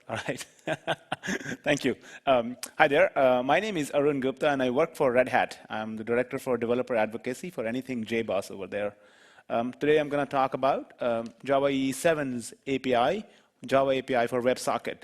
All right. Thank you. Hi there. My name is Arun Gupta, and I work for Red Hat. I'm the Director for Developer Advocacy for anything JBoss over there. Today, I'm going to talk about Java EE 7's API, Java API for WebSocket.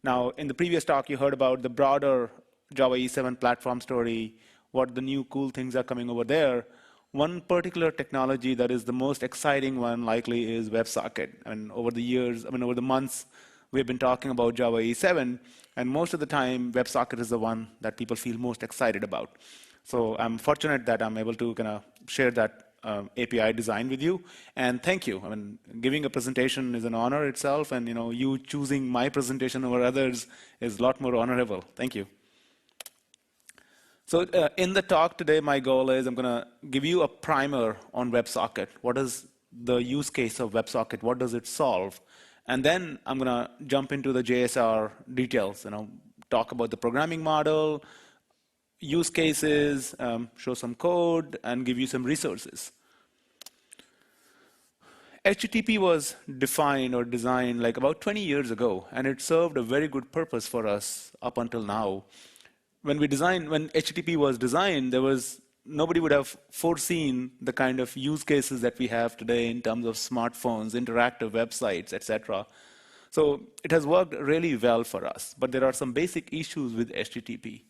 Now, in the previous talk, you heard about the broader Java EE 7 platform story, what the new cool things are coming over there. One particular technology that is the most exciting one likely is WebSocket. And over the years, over the months, we've been talking about Java EE 7, and most of the time, WebSocket is the one that people feel most excited about. So I'm fortunate that I'm able to kind of share that API design with you, and thank you. Giving a presentation is an honor itself, and you choosing my presentation over others is a lot more honorable. Thank you. So in the talk today, my goal is I'm going to give you a primer on WebSocket. What is the use case of WebSocket? What does it solve? And then I'm going to jump into the JSR details, talk about the programming model, use cases, show some code, and give you some resources. HTTP was defined or designed like about 20 years ago, and it served a very good purpose for us up until now. When HTTP was designed, nobody would have foreseen the kind of use cases that we have today in terms of smartphones, interactive websites, etc. So it has worked really well for us, but there are some basic issues with HTTP.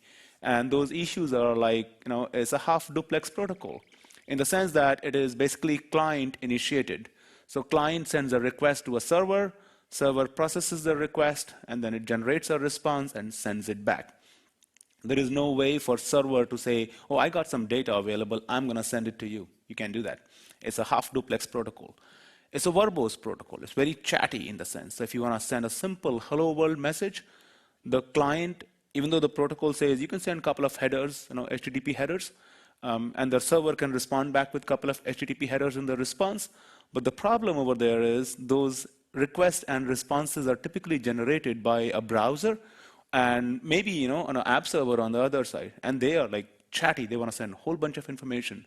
And those issues are like, it's a half-duplex protocol in the sense that it is basically client-initiated. So client sends a request to a server processes the request, and then it generates a response and sends it back. There is no way for server to say, oh, I got some data available, I'm going to send it to you. You can't do that. It's a half-duplex protocol. It's a verbose protocol. It's very chatty in the sense. So if you want to send a simple hello world message, the client, even though the protocol says you can send a couple of headers, HTTP headers, and the server can respond back with a couple of HTTP headers in the response. But the problem over there is those requests and responses are typically generated by a browser, and maybe on an app server on the other side, and they are like chatty. They want to send a whole bunch of information.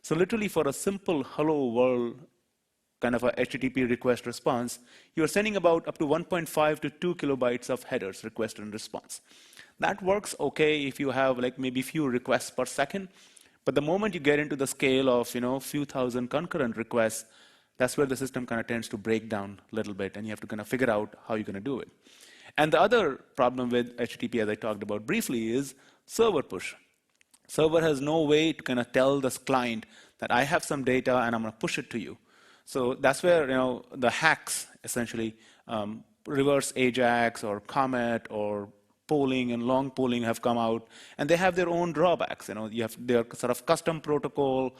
So literally, for a simple hello world kind of a HTTP request response, you are sending about up to 1.5 to 2 kilobytes of headers, request and response. That works okay if you have like maybe few requests per second, but the moment you get into the scale of few thousand concurrent requests, that's where the system kind of tends to break down a little bit, and you have to kind of figure out how you're going to do it. And the other problem with HTTP, as I talked about briefly, is server push. Server has no way to kind of tell this client that I have some data and I'm going to push it to you. So that's where the hacks essentially reverse AJAX or Comet or polling and long polling have come out, and they have their own drawbacks. You have their sort of custom protocol.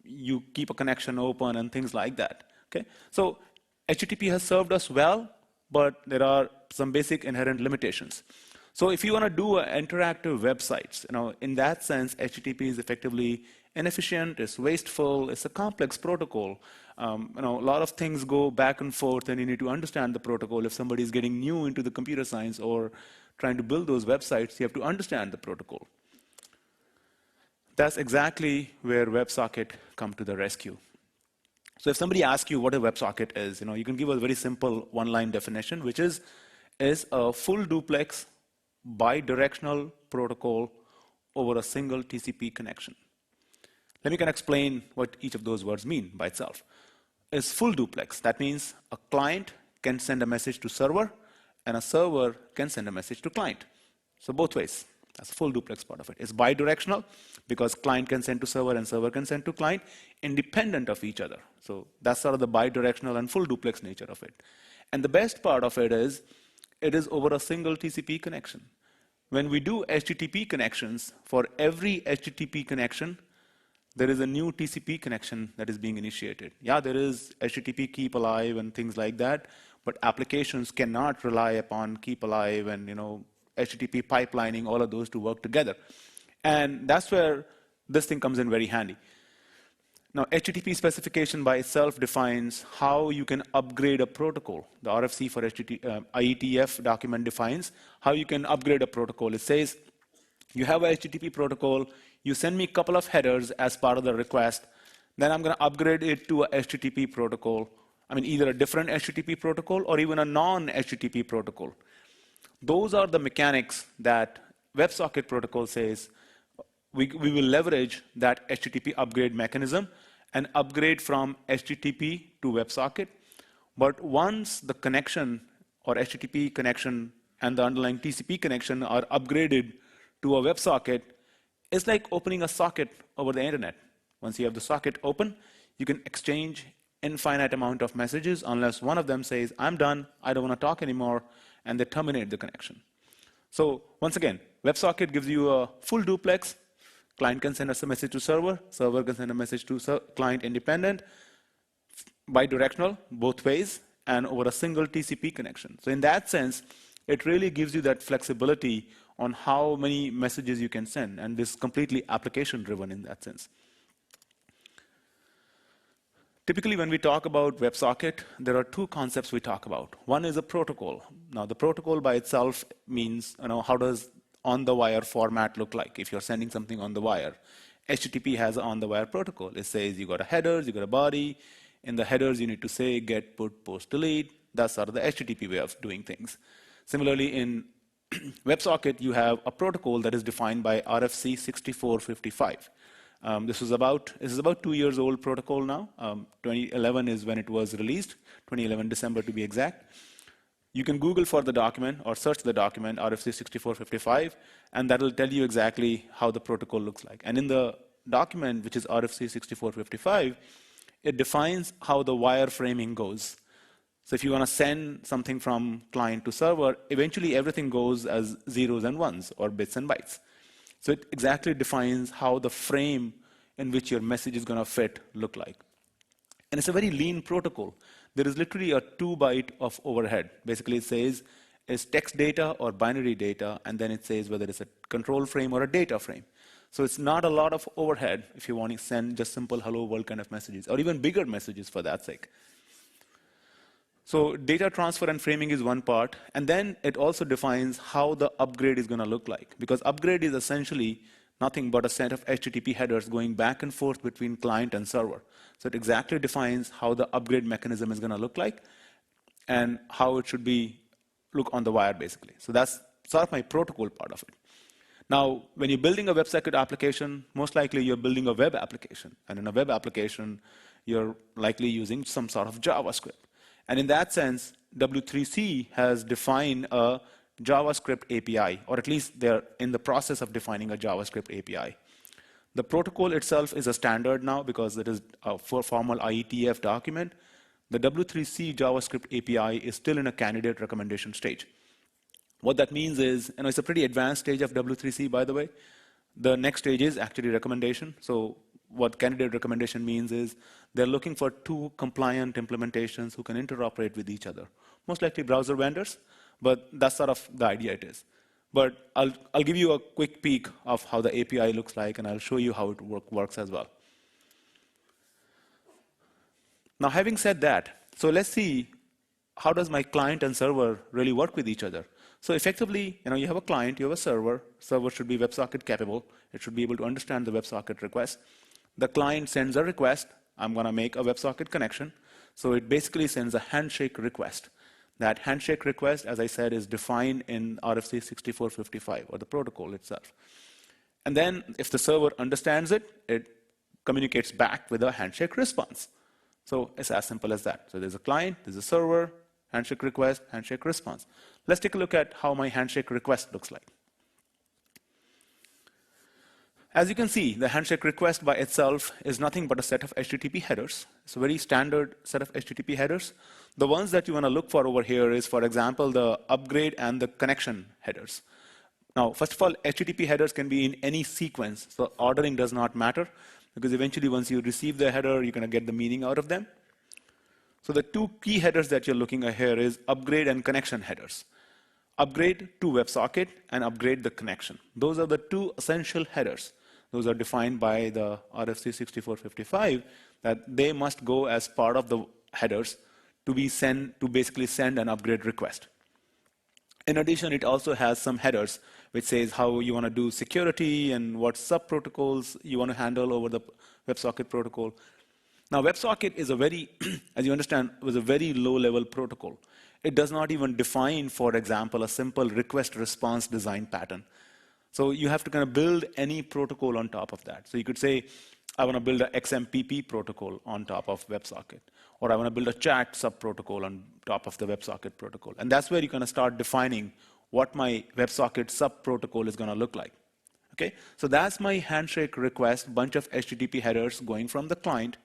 You keep a connection open and things like that. Okay, so HTTP has served us well, but there are some basic inherent limitations. So if you want to do interactive websites, in that sense, HTTP is effectively inefficient, it's wasteful, it's a complex protocol. A lot of things go back and forth, and you need to understand the protocol. If somebody is getting new into the computer science or trying to build those websites, you have to understand the protocol. That's exactly where WebSocket come to the rescue. So if somebody asks you what a WebSocket is, you can give a very simple one-line definition, which is a full duplex bidirectional protocol over a single TCP connection. Let me kind of explain what each of those words mean by itself. It's full duplex. That means a client can send a message to server, and a server can send a message to client. So both ways. That's a full duplex part of it. It's bidirectional because client can send to server and server can send to client, independent of each other. So that's sort of the bidirectional and full duplex nature of it. And the best part of it is over a single TCP connection. When we do HTTP connections, for every HTTP connection, there is a new TCP connection that is being initiated. Yeah, there is HTTP keep alive and things like that, but applications cannot rely upon keep alive and HTTP pipelining, all of those to work together. And that's where this thing comes in very handy. Now, HTTP specification by itself defines how you can upgrade a protocol. The RFC for IETF document defines how you can upgrade a protocol. It says, you have a HTTP protocol, you send me a couple of headers as part of the request, then I'm going to upgrade it to a HTTP protocol, I mean, either a different HTTP protocol or even a non-HTTP protocol. Those are the mechanics that WebSocket protocol says we will leverage that HTTP upgrade mechanism and upgrade from HTTP to WebSocket. But once the connection or HTTP connection and the underlying TCP connection are upgraded to a WebSocket, it's like opening a socket over the internet. Once you have the socket open, you can exchange infinite amount of messages unless one of them says, I'm done, I don't want to talk anymore, and they terminate the connection. So once again, WebSocket gives you a full duplex. Client can send us a message to server can send a message to client independent, bidirectional, both ways, and over a single TCP connection. So in that sense, it really gives you that flexibility on how many messages you can send, and this is completely application-driven in that sense. Typically, when we talk about WebSocket, there are two concepts we talk about. One is a protocol. Now, the protocol by itself means, how does on-the-wire format look like if you're sending something on the wire? HTTP has an on-the-wire protocol. It says you got a headers, you got a body. In the headers, you need to say get, put, post, delete. That's sort of the HTTP way of doing things. Similarly, in WebSocket, you have a protocol that is defined by RFC 6455. This is about 2 years old protocol now. 2011 is when it was released, 2011 December to be exact. You can Google for the document or search the document, RFC 6455, and that will tell you exactly how the protocol looks like. And in the document, which is RFC 6455, it defines how the wireframing goes. So if you want to send something from client to server, eventually everything goes as zeros and ones or bits and bytes. So it exactly defines how the frame in which your message is going to fit look like. And it's a very lean protocol. There is literally a 2 byte of overhead. Basically, it says is text data or binary data, and then it says whether it's a control frame or a data frame. So it's not a lot of overhead if you want to send just simple hello world kind of messages, or even bigger messages for that sake. So data transfer and framing is one part, and then it also defines how the upgrade is going to look like, because upgrade is essentially nothing but a set of HTTP headers going back and forth between client and server. So it exactly defines how the upgrade mechanism is going to look like and how it should be look on the wire, basically. So that's sort of my protocol part of it. Now, when you're building a WebSocket application, most likely you're building a web application. And in a web application, you're likely using some sort of JavaScript. And in that sense, W3C has defined a JavaScript API, or at least they're in the process of defining a JavaScript API. The protocol itself is a standard now because it is a formal IETF document. The W3C JavaScript API is still in a candidate recommendation stage. What that means is, it's a pretty advanced stage of W3C, by the way. The next stage is actually recommendation. So what candidate recommendation means is they're looking for 2 compliant implementations who can interoperate with each other. Most likely browser vendors, but that's sort of the idea it is. But I'll give you a quick peek of how the API looks like, and I'll show you how it works as well. Now, having said that, so let's see how does my client and server really work with each other. So effectively, you have a client, you have a server. Server should be WebSocket capable. It should be able to understand the WebSocket request. The client sends a request. I'm going to make a WebSocket connection. So it basically sends a handshake request. That handshake request, as I said, is defined in RFC 6455, or the protocol itself. And then if the server understands it, it communicates back with a handshake response. So it's as simple as that. So there's a client, there's a server, handshake request, handshake response. Let's take a look at how my handshake request looks like. As you can see, the handshake request by itself is nothing but a set of HTTP headers. It's a very standard set of HTTP headers. The ones that you want to look for over here is, for example, the upgrade and the connection headers. Now, first of all, HTTP headers can be in any sequence. So ordering does not matter, because eventually once you receive the header, you're going to get the meaning out of them. So the 2 key headers that you're looking at here is upgrade and connection headers. Upgrade to WebSocket and upgrade the connection. Those are the 2 essential headers. Those are defined by the RFC 6455, that they must go as part of the headers to basically send an upgrade request. In addition, it also has some headers which says how you want to do security and what sub-protocols you want to handle over the WebSocket protocol. Now, WebSocket is a very, as you understand, was a very low-level protocol. It does not even define, for example, a simple request response design pattern. So you have to kind of build any protocol on top of that. So you could say, I want to build a XMPP protocol on top of WebSocket, or I want to build a chat sub-protocol on top of the WebSocket protocol. And that's where you're going to start defining what my WebSocket sub-protocol is going to look like. Okay, so that's my handshake request, bunch of HTTP headers going from the client.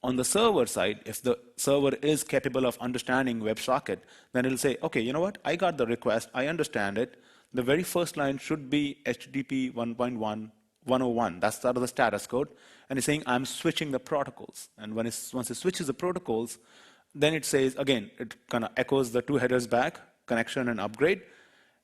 On the server side, if the server is capable of understanding WebSocket, then it'll say, okay, you know what? I got the request. I understand it. The very first line should be HTTP 1.1.101. That's sort of the status code. And it's saying, I'm switching the protocols. And once it switches the protocols, then it says, again, it kind of echoes the two headers back, connection and upgrade.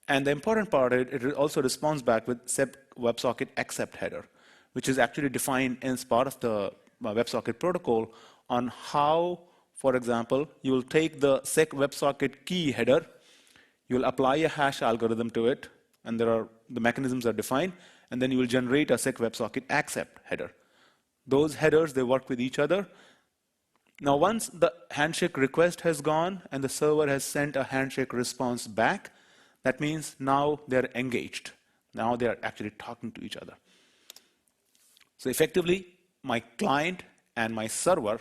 And the important part, it also responds back with WebSocket accept header, which is actually defined as part of the WebSocket protocol on how, for example, you will take the sec WebSocket key header, you will apply a hash algorithm to it, and the mechanisms are defined, and then you will generate a sec WebSocket accept header. Those headers, they work with each other. Now, once the handshake request has gone and the server has sent a handshake response back, that means now they're engaged. Now they're actually talking to each other. So effectively, my client and my server,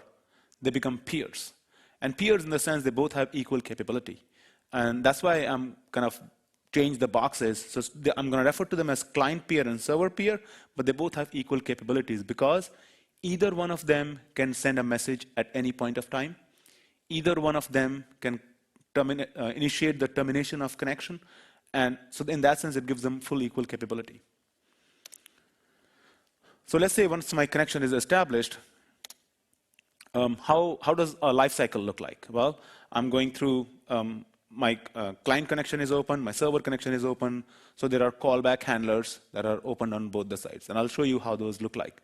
they become peers. And peers in the sense they both have equal capability. And that's why I'm kind of change the boxes. So I'm going to refer to them as client peer and server peer, but they both have equal capabilities because either one of them can send a message at any point of time. Either one of them can initiate the termination of connection. And so in that sense, it gives them full equal capability. So let's say once my connection is established, how does a lifecycle look like? Well, I'm going through my client connection is open, my server connection is open. So there are callback handlers that are open on both the sides. And I'll show you how those look like.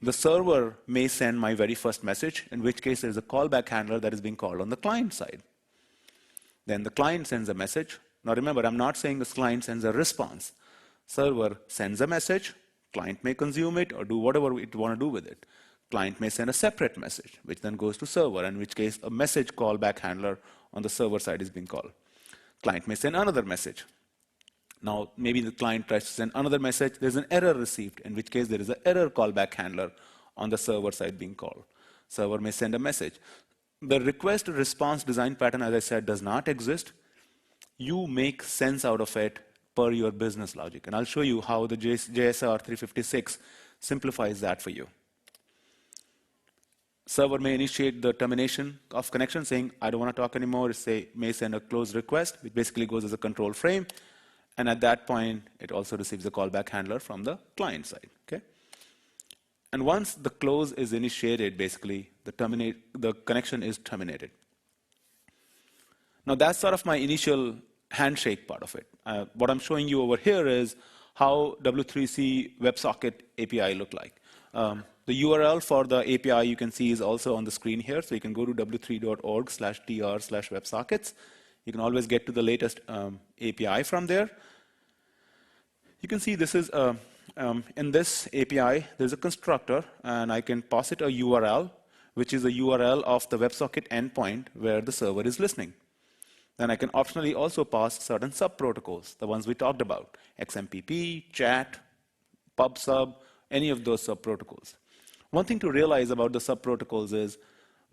The server may send my very first message, in which case there's a callback handler that is being called on the client side. Then the client sends a message. Now remember, I'm not saying this client sends a response. Server sends a message. Client may consume it or do whatever it want to do with it. Client may send a separate message, which then goes to server, in which case a message callback handler on the server side is being called. Client may send another message. Now, maybe the client tries to send another message. There's an error received, in which case there is an error callback handler on the server side being called. Server may send a message. The request response design pattern, as I said, does not exist. You make sense out of it per your business logic. And I'll show you how the JSR 356 simplifies that for you. Server may initiate the termination of connection, saying, I don't want to talk anymore. It may send a close request, which basically goes as a control frame. And at that point, it also receives a callback handler from the client side. Okay? And once the close is initiated, basically, the connection is terminated. Now, that's sort of my initial handshake part of it. What I'm showing you over here is how W3C WebSocket API look like. The URL for the API you can see is also on the screen here. So you can go to w3.org/tr/WebSockets. You can always get to the latest API from there. You can see this is, in this API, there's a constructor, and I can pass it a URL, which is a URL of the WebSocket endpoint where the server is listening. Then I can optionally also pass certain sub-protocols, the ones we talked about, XMPP, chat, pub/sub, any of those sub-protocols. One thing to realize about the sub-protocols is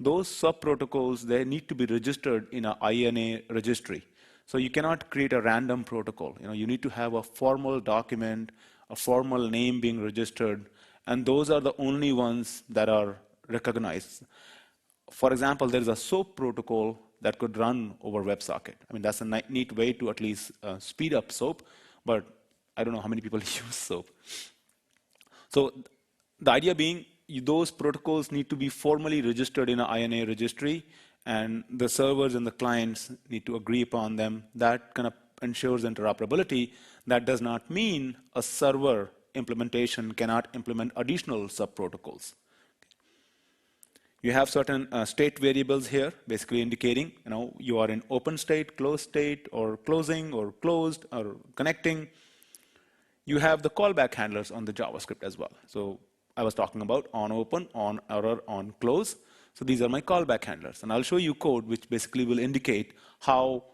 those sub-protocols, they need to be registered in an INA registry. So you cannot create a random protocol. You need to have a formal document, a formal name being registered, and those are the only ones that are recognized. For example, there is a SOAP protocol that could run over WebSocket. I mean, that's a neat way to at least speed up SOAP, but I don't know how many people use SOAP. So the idea being, those protocols need to be formally registered in an INA registry, and the servers and the clients need to agree upon them. That kind of ensures interoperability. That does not mean a server implementation cannot implement additional sub-protocols. You have certain state variables here, basically indicating you are in open state, closed state, or closing, or closed, or connecting. You have the callback handlers on the JavaScript as well. So I was talking about, on open, on error, on close. So these are my callback handlers. And I'll show you code which basically will indicate how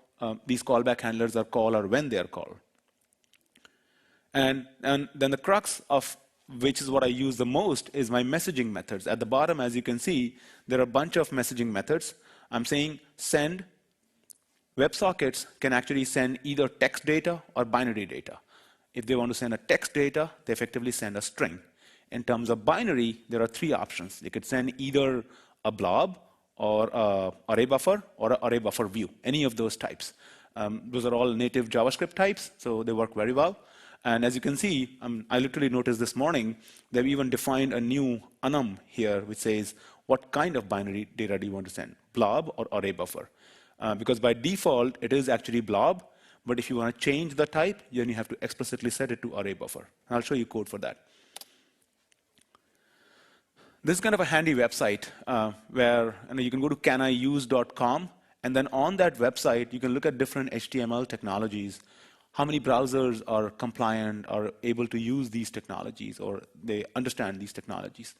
these callback handlers are called or when they are called. And then the crux of which is what I use the most is my messaging methods. At the bottom, as you can see, there are a bunch of messaging methods. I'm saying send. WebSockets can actually send either text data or binary data. If they want to send a text data, they effectively send a string. In terms of binary, there are three options. They could send either a blob or an array buffer or an array buffer view, any of those types. Those are all native JavaScript types, so they work very well. And as you can see, I literally noticed this morning, they've even defined a new enum here, which says, what kind of binary data do you want to send, blob or array buffer? Because by default, it is actually blob, but if you want to change the type, then you have to explicitly set it to array buffer. And I'll show you code for that. This is kind of a handy website where you can go to caniuse.com, and then on that website, you can look at different HTML technologies, how many browsers are compliant, are able to use these technologies, or they understand these technologies.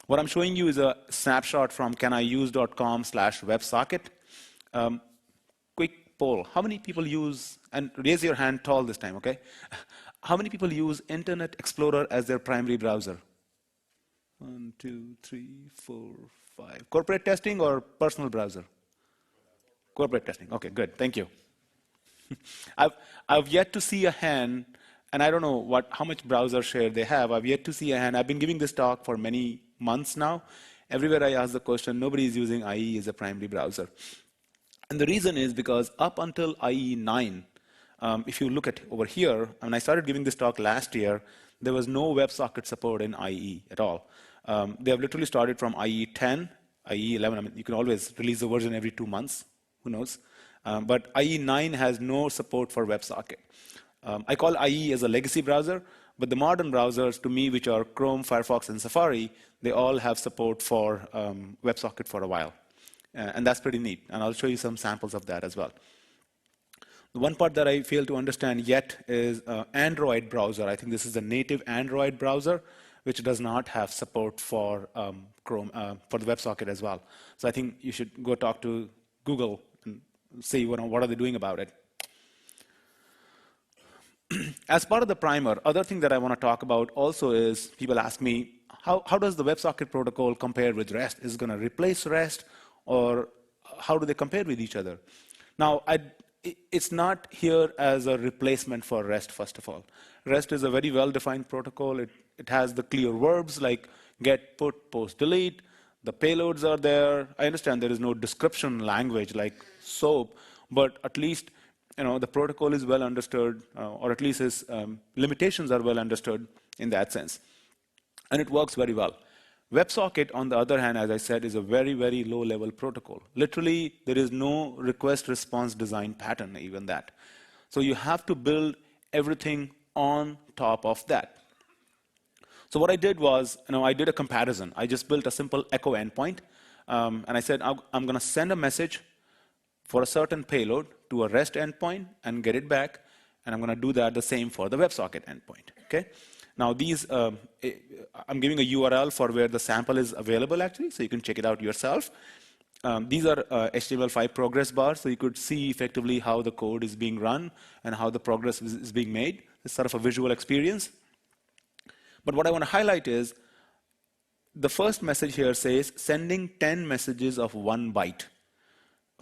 What I'm showing you is a snapshot from caniuse.com/WebSocket. Quick poll. How many people use, and raise your hand tall this time, okay? How many people use Internet Explorer as their primary browser? 1, 2, 3, 4, 5. Corporate testing or personal browser? Corporate testing. Okay, good. Thank you. I've yet to see a hand, and I don't know how much browser share they have. I've yet to see a hand. I've been giving this talk for many months now. Everywhere I ask the question, nobody is using IE as a primary browser. And the reason is because up until IE 9, if you look at over here, when I started giving this talk last year, there was no WebSocket support in IE at all. They have literally started from IE 10, IE 11. I mean, you can always release a version every 2 months. Who knows? But IE 9 has no support for WebSocket. I call IE as a legacy browser, but the modern browsers, to me, which are Chrome, Firefox, and Safari, they all have support for WebSocket for a while. And that's pretty neat. And I'll show you some samples of that as well. The one part that I fail to understand yet is Android browser. I think this is a native Android browser, which does not have support for Chrome, for the WebSocket as well. So I think you should go talk to Google and see what are they doing about it. As part of the primer, other thing that I want to talk about also is people ask me, how does the WebSocket protocol compare with REST? Is it going to replace REST, or how do they compare with each other? Now, it's not here as a replacement for REST, first of all. REST is a very well-defined protocol. It has the clear verbs like get, put, post, delete. The payloads are there. I understand there is no description language like SOAP, but at least the protocol is well understood, or at least its limitations are well understood in that sense. And it works very well. WebSocket, on the other hand, as I said, is a very, very low-level protocol. Literally, there is no request-response design pattern, even that. So you have to build everything on top of that. So what I did was, I did a comparison. I just built a simple echo endpoint, and I said, I'm going to send a message for a certain payload to a REST endpoint and get it back, and I'm going to do that the same for the WebSocket endpoint. Okay? Now these, I'm giving a URL for where the sample is available actually, so you can check it out yourself. These are HTML5 progress bars, so you could see effectively how the code is being run and how the progress is being made. It's sort of a visual experience. But what I want to highlight is the first message here says sending 10 messages of 1 byte.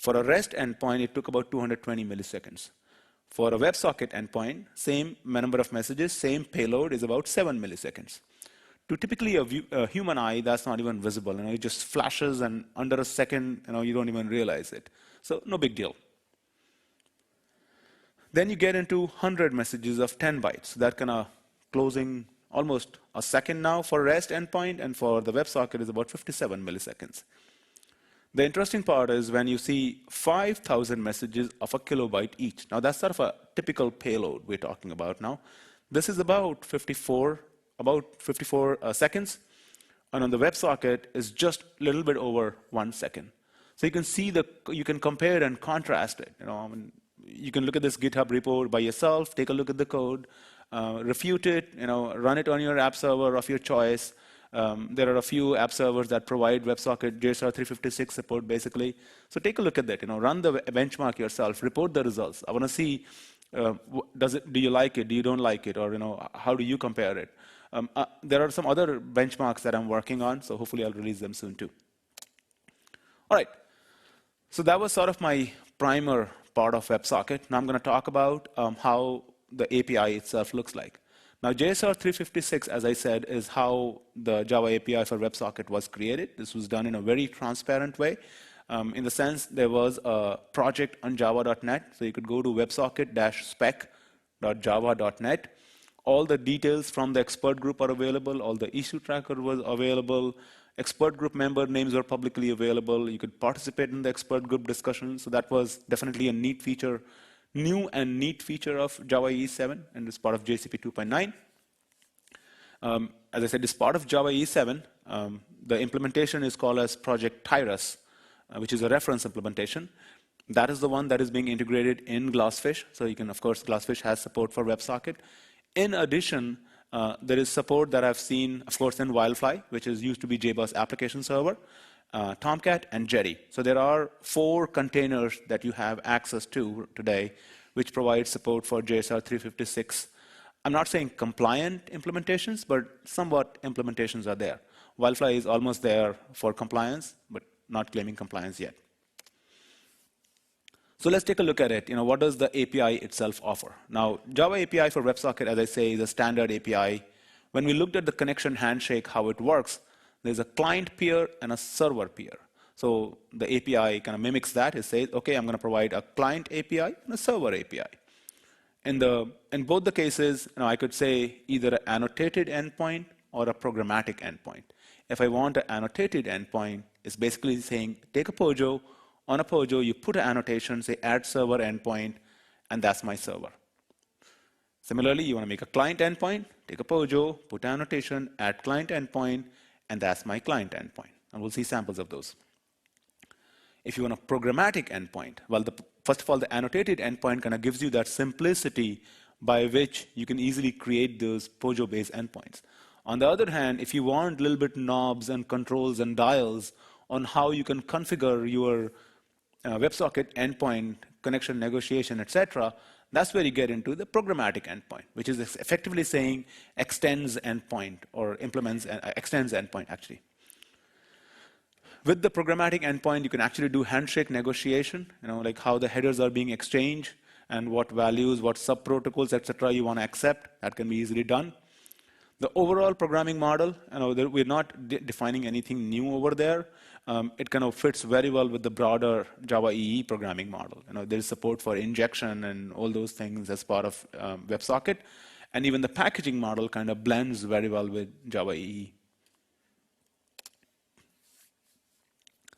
For a REST endpoint, it took about 220 milliseconds. For a WebSocket endpoint, same number of messages, same payload is about 7 milliseconds. To typically a human eye, that's not even visible. It just flashes, and under a second, you don't even realize it. So no big deal. Then you get into 100 messages of 10 bytes. That kind of closing almost a second now for REST endpoint, and for the WebSocket is about 57 milliseconds. The interesting part is when you see 5,000 messages of a kilobyte each. Now that's sort of a typical payload we're talking about now. This is about 54 seconds, and on the WebSocket is just a little bit over 1 second. So you can see you can compare and contrast it. You can look at this GitHub repo by yourself, take a look at the code, refute it, run it on your app server of your choice, There are a few app servers that provide WebSocket JSR 356 support, basically. So take a look at that. Run the benchmark yourself, report the results. I want to see, do you like it? Do you don't like it? Or how do you compare it? There are some other benchmarks that I'm working on, so hopefully I'll release them soon too. All right. So that was sort of my primer part of WebSocket. Now I'm going to talk about how the API itself looks like. Now, JSR 356, as I said, is how the Java API for WebSocket was created. This was done in a very transparent way. In the sense, there was a project on java.net, so you could go to websocket-spec.java.net. All the details from the expert group are available. All the issue tracker was available. Expert group member names are publicly available. You could participate in the expert group discussion. So that was definitely a neat feature. New and neat feature of Java EE 7, and it's part of JCP 2.9. As I said, it's part of Java EE 7. The implementation is called as Project Tyrus, which is a reference implementation. That is the one that is being integrated in Glassfish. So you can, of course, Glassfish has support for WebSocket. In addition, there is support that I've seen, of course, in Wildfly, which is used to be JBoss application server, Tomcat, and Jetty. So there are 4 containers that you have access to today, which provide support for JSR 356. I'm not saying compliant implementations, but somewhat implementations are there. Wildfly is almost there for compliance, but not claiming compliance yet. So let's take a look at it. What does the API itself offer? Now, Java API for WebSocket, as I say, is a standard API. When we looked at the connection handshake, how it works, there's a client peer and a server peer. So the API kind of mimics that. It says, OK, I'm going to provide a client API and a server API. In both the cases, I could say either an annotated endpoint or a programmatic endpoint. If I want an annotated endpoint, it's basically saying, take a POJO. On a POJO, you put an annotation, say add server endpoint, and that's my server. Similarly, you want to make a client endpoint, take a POJO, put an annotation, add client endpoint, and that's my client endpoint. And we'll see samples of those. If you want a programmatic endpoint, well, first of all, the annotated endpoint kind of gives you that simplicity by which you can easily create those POJO-based endpoints. On the other hand, if you want a little bit knobs and controls and dials on how you can configure your WebSocket endpoint, connection negotiation, etc., that's where you get into the programmatic endpoint, which is effectively saying extends endpoint or implements extends endpoint, actually. With the programmatic endpoint, you can actually do handshake negotiation, like how the headers are being exchanged and what values, what subprotocols, etc. you want to accept. That can be easily done. The overall programming model, we're not defining anything new over there. It kind of fits very well with the broader Java EE programming model. There's support for injection and all those things as part of WebSocket. And even the packaging model kind of blends very well with Java EE.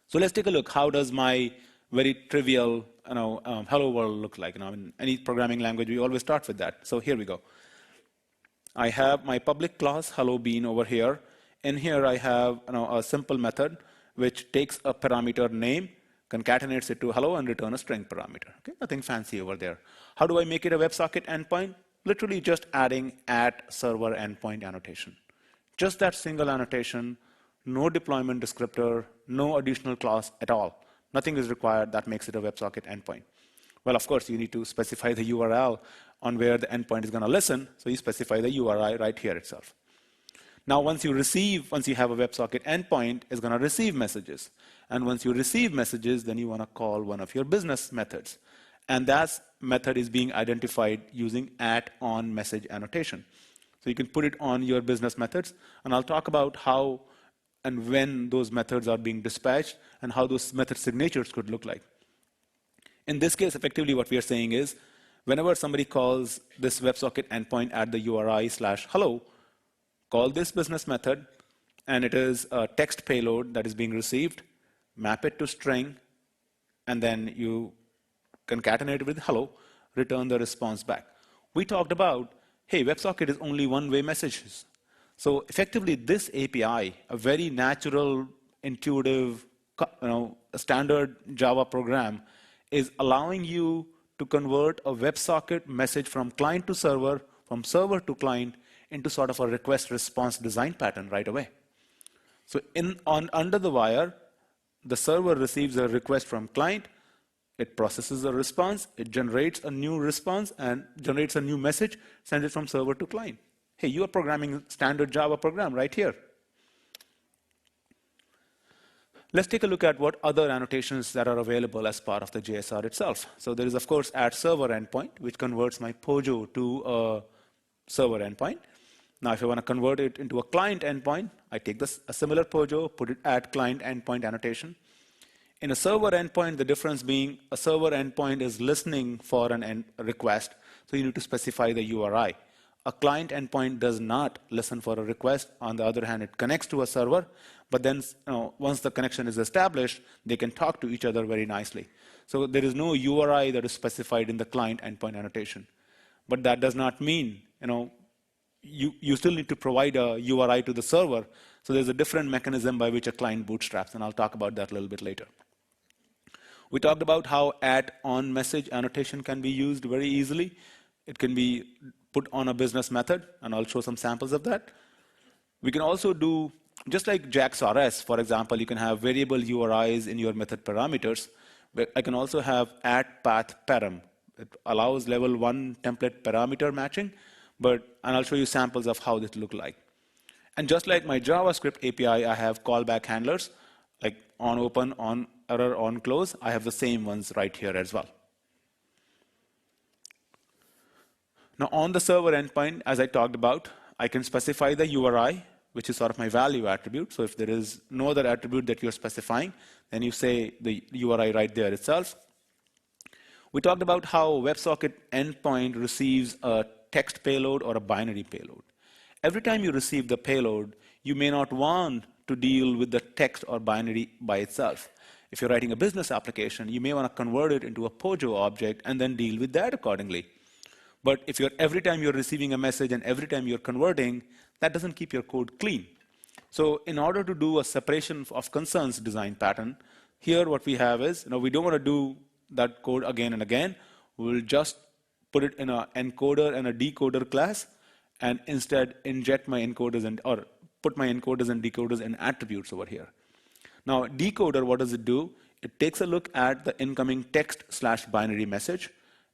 So let's take a look. How does my very trivial hello world look like? In any programming language, we always start with that. So here we go. I have my public class hello bean over here. In here, I have a simple method which takes a parameter name, concatenates it to hello, and return a string parameter. Okay, nothing fancy over there. How do I make it a WebSocket endpoint? Literally just adding @server endpoint annotation. Just that single annotation, no deployment descriptor, no additional class at all. Nothing is required. That makes it a WebSocket endpoint. Well, of course, you need to specify the URL on where the endpoint is going to listen. So you specify the URI right here itself. Now, once you have a WebSocket endpoint, it's going to receive messages. And once you receive messages, then you want to call one of your business methods. And that method is being identified using @onMessage annotation. So you can put it on your business methods. And I'll talk about how and when those methods are being dispatched and how those method signatures could look like. In this case, effectively what we are saying is, whenever somebody calls this WebSocket endpoint at the URI/hello, call this business method, and it is a text payload that is being received, map it to string, and then you concatenate it with hello, return the response back. We talked about, hey, WebSocket is only one-way messages. So effectively, this API, a very natural, intuitive, a standard Java program, is allowing you to convert a WebSocket message from client to server, from server to client, into sort of a request response design pattern right away. So under the wire, the server receives a request from client, it processes a response, it generates a new response and generates a new message, sends it from server to client. Hey, you are programming standard Java program right here. Let's take a look at what other annotations that are available as part of the JSR itself. So there is, of course, add server endpoint, which converts my POJO to a server endpoint. Now, if I want to convert it into a client endpoint, I take a similar POJO, put it at client endpoint annotation. In a server endpoint, the difference being a server endpoint is listening for a request, so you need to specify the URI. A client endpoint does not listen for a request. On the other hand, it connects to a server, but then once the connection is established, they can talk to each other very nicely. So there is no URI that is specified in the client endpoint annotation. But that does not mean you still need to provide a URI to the server. So there's a different mechanism by which a client bootstraps, and I'll talk about that a little bit later. We talked about how @on message annotation can be used very easily. It can be put on a business method, and I'll show some samples of that. We can also do, just like JAX RS, for example, you can have variable URIs in your method parameters. But I can also have @path_param. It allows level 1 template parameter matching, and I'll show you samples of how this look like. And just like my JavaScript API, I have callback handlers, like on open, on error, on close. I have the same ones right here as well. Now, on the server endpoint, as I talked about, I can specify the URI, which is sort of my value attribute. So if there is no other attribute that you're specifying, then you say the URI right there itself. We talked about how WebSocket endpoint receives a text payload or a binary payload. Every time you receive the payload, you may not want to deal with the text or binary by itself. If you're writing a business application, you may want to convert it into a POJO object and then deal with that accordingly. But if every time you're receiving a message and every time you're converting, that doesn't keep your code clean. So in order to do a separation of concerns design pattern, here what we have is, we don't want to do that code again and again. We'll just put it in an encoder and a decoder class, and instead inject my encoders or put my encoders and decoders in attributes over here. Now, decoder, what does it do? It takes a look at the incoming text/binary message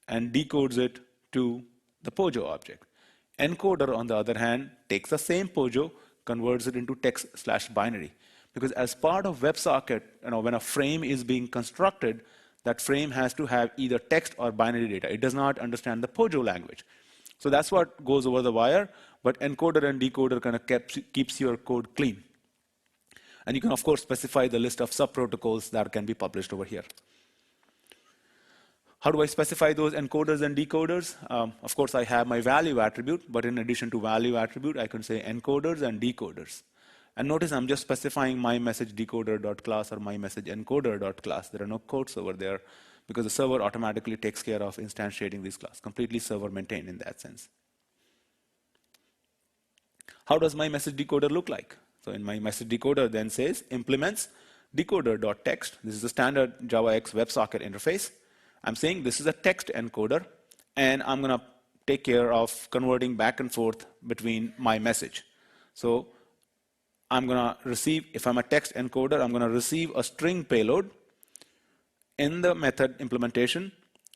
and decodes it to the POJO object. Encoder, on the other hand, takes the same POJO, converts it into text/binary. Because as part of WebSocket, when a frame is being constructed, that frame has to have either text or binary data. It does not understand the POJO language. So that's what goes over the wire, but encoder and decoder kind of keeps your code clean. And you can, of course, specify the list of subprotocols that can be published over here. How do I specify those encoders and decoders? Of course, I have my value attribute, but in addition to value attribute, I can say encoders and decoders. And notice I'm just specifying my message decoder.class or my message encoder.class. There are no quotes over there because the server automatically takes care of instantiating these classes, completely server maintained in that sense. How does my message decoder look like? So in my message decoder then says implements decoder.text. This is the standard JavaX WebSocket interface. I'm saying this is a text encoder, and I'm going to take care of converting back and forth between my message. So I'm going to receive, if I'm a text encoder, I'm going to receive a string payload. In the method implementation,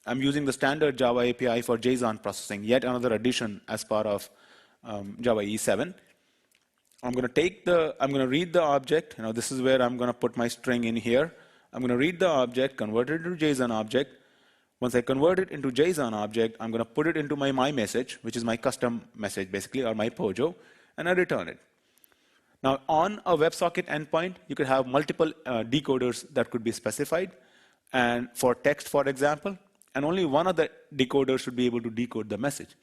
I'm using the standard Java API for JSON processing, yet another addition as part of Java E7. I'm going to read the object. This is where I'm going to put my string in here. I'm going to read the object, convert it into JSON object. Once I convert it into JSON object, I'm going to put it into my message, which is my custom message basically, or my POJO, and I return it. Now, on a WebSocket endpoint, you could have multiple decoders that could be specified, and for text, for example, and only one of the decoders should be able to decode the message.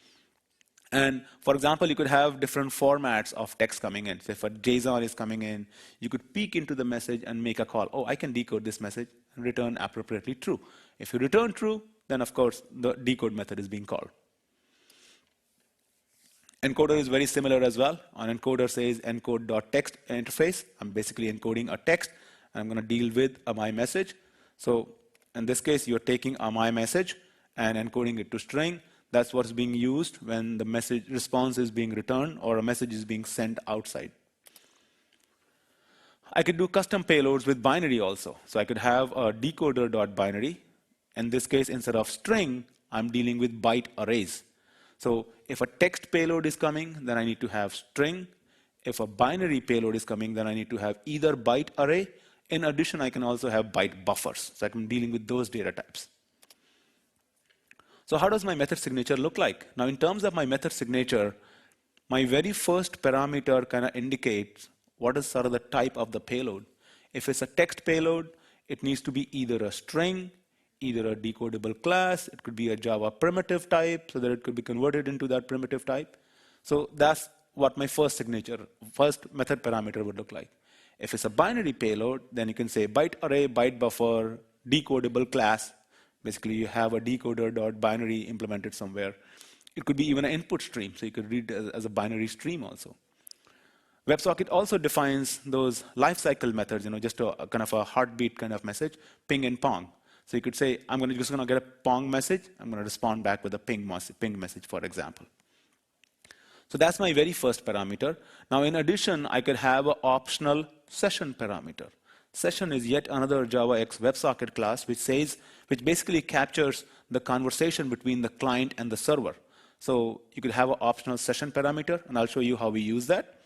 And for example, you could have different formats of text coming in. So if a JSON is coming in, you could peek into the message and make a call. Oh, I can decode this message and return appropriately true. If you return true, then of course the decode method is being called. Encoder is very similar as well. On encoder says encode.text interface. I'm basically encoding a text, and I'm going to deal with a my message. So in this case, you're taking a my message and encoding it to string. That's what's being used when the message response is being returned or a message is being sent outside. I could do custom payloads with binary also. So I could have a decoder.binary. In this case, instead of string, I'm dealing with byte arrays. So if a text payload is coming, then I need to have string. If a binary payload is coming, then I need to have either byte array. In addition, I can also have byte buffers. So I'm dealing with those data types. So how does my method signature look like? Now, in terms of my method signature, my very first parameter kind of indicates what is sort of the type of the payload. If it's a text payload, it needs to be either a string, either a decodable class, it could be a Java primitive type so that it could be converted into that primitive type. So that's what my first method parameter would look like. If it's a binary payload, then you can say byte array, byte buffer, decodable class. Basically, you have a decoder.binary implemented somewhere. It could be even an input stream, so you could read it as a binary stream also. WebSocket also defines those lifecycle methods, just a kind of a heartbeat kind of message, ping and pong. So you could say, I'm just going to get a pong message. I'm going to respond back with a ping message, for example. So that's my very first parameter. Now, in addition, I could have an optional session parameter. Session is yet another JavaX WebSocket class, which basically captures the conversation between the client and the server. So you could have an optional session parameter, and I'll show you how we use that.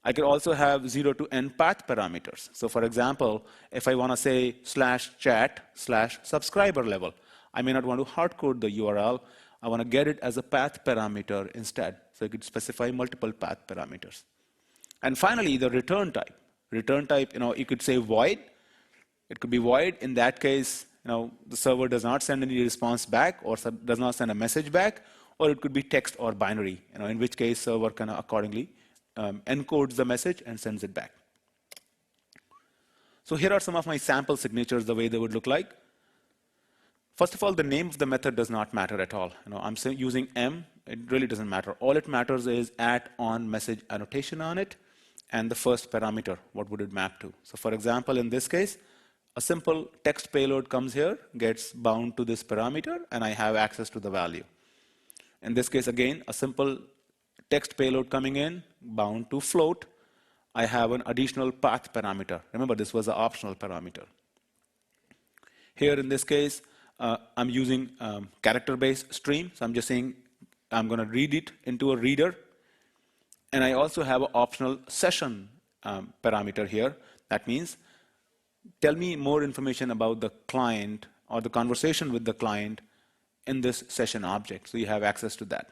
I could also have 0 to n path parameters. So for example, if I want to say /chat/subscriber level, I may not want to hardcode the URL. I want to get it as a path parameter instead. So you could specify multiple path parameters. And finally, the return type. Return type, you could say void. It could be void. In that case, the server does not send any response back or does not send a message back, or it could be text or binary, in which case server kind of accordingly encodes the message and sends it back. So here are some of my sample signatures, the way they would look like. First of all, the name of the method does not matter at all. I'm using M. It really doesn't matter. All it matters is @on message annotation on it, and the first parameter, what would it map to? So for example, in this case, a simple text payload comes here, gets bound to this parameter, and I have access to the value. In this case, again, a simple text payload coming in, bound to float. I have an additional path parameter. Remember, this was an optional parameter. Here in this case, I'm using character-based stream. So I'm just saying I'm going to read it into a reader. And I also have an optional session parameter here. That means tell me more information about the client or the conversation with the client in this session object. So you have access to that.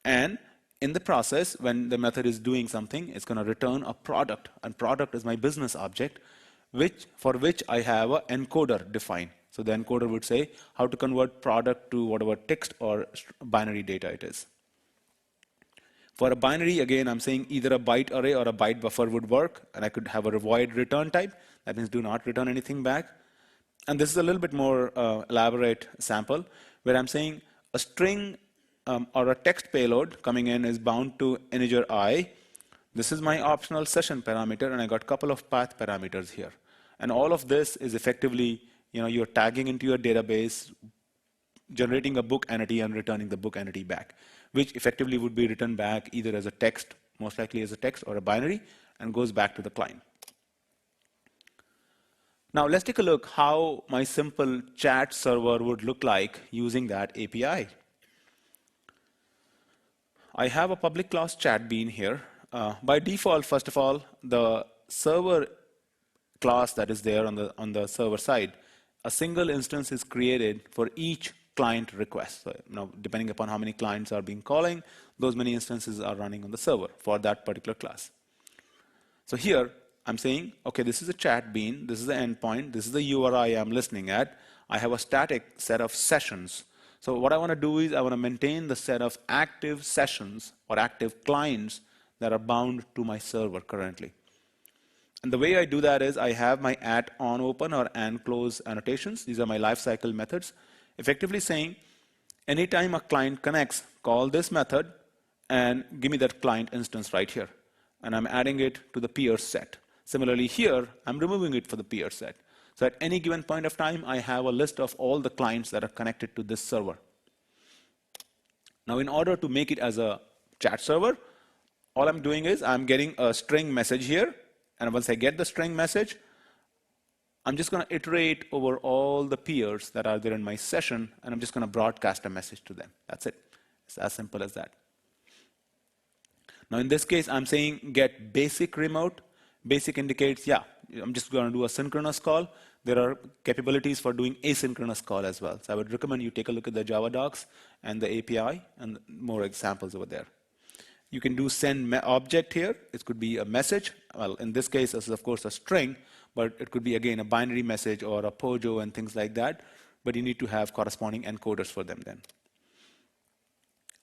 And in the process, when the method is doing something, it's going to return a product. And product is my business object, for which I have an encoder defined. So the encoder would say how to convert product to whatever text or binary data it is. For a binary, again, I'm saying either a byte array or a byte buffer would work, and I could have a void return type. That means do not return anything back. And this is a little bit more elaborate sample, where I'm saying a string or a text payload coming in is bound to integer I. This is my optional session parameter, and I got a couple of path parameters here. And all of this is effectively, you're tagging into your database, generating a book entity and returning the book entity back, which effectively would be written back either as a text, most likely as a text or a binary, and goes back to the client. Now let's take a look how my simple chat server would look like using that API. I have a public class chat bean here. By default, first of all, the server class that is there on the server side, a single instance is created for each client request. So, depending upon how many clients are being calling, those many instances are running on the server for that particular class. So here, I'm saying, okay, this is a chat bean, this is the endpoint, this is the URI I'm listening at. I have a static set of sessions. So what I want to do is I want to maintain the set of active sessions or active clients that are bound to my server currently. And the way I do that is I have my @onOpen or @close annotations. These are my lifecycle methods, effectively saying anytime a client connects, call this method and give me that client instance right here. And I'm adding it to the peer set. Similarly here, I'm removing it for the peer set. So at any given point of time, I have a list of all the clients that are connected to this server. Now in order to make it as a chat server, all I'm doing is I'm getting a string message here, And once I get the string message, I'm just going to iterate over all the peers that are there in my session, and I'm just going to broadcast a message to them. That's it. It's as simple as that. Now, in this case, I'm saying get basic remote. Basic indicates, yeah, I'm just going to do a synchronous call. There are capabilities for doing asynchronous call as well. So I would recommend you take a look at the Java docs and the API and more examples over there. You can do send object here. It could be a message. Well, in this case, this is of course a string, but it could be again a binary message or a POJO and things like that. But you need to have corresponding encoders for them then.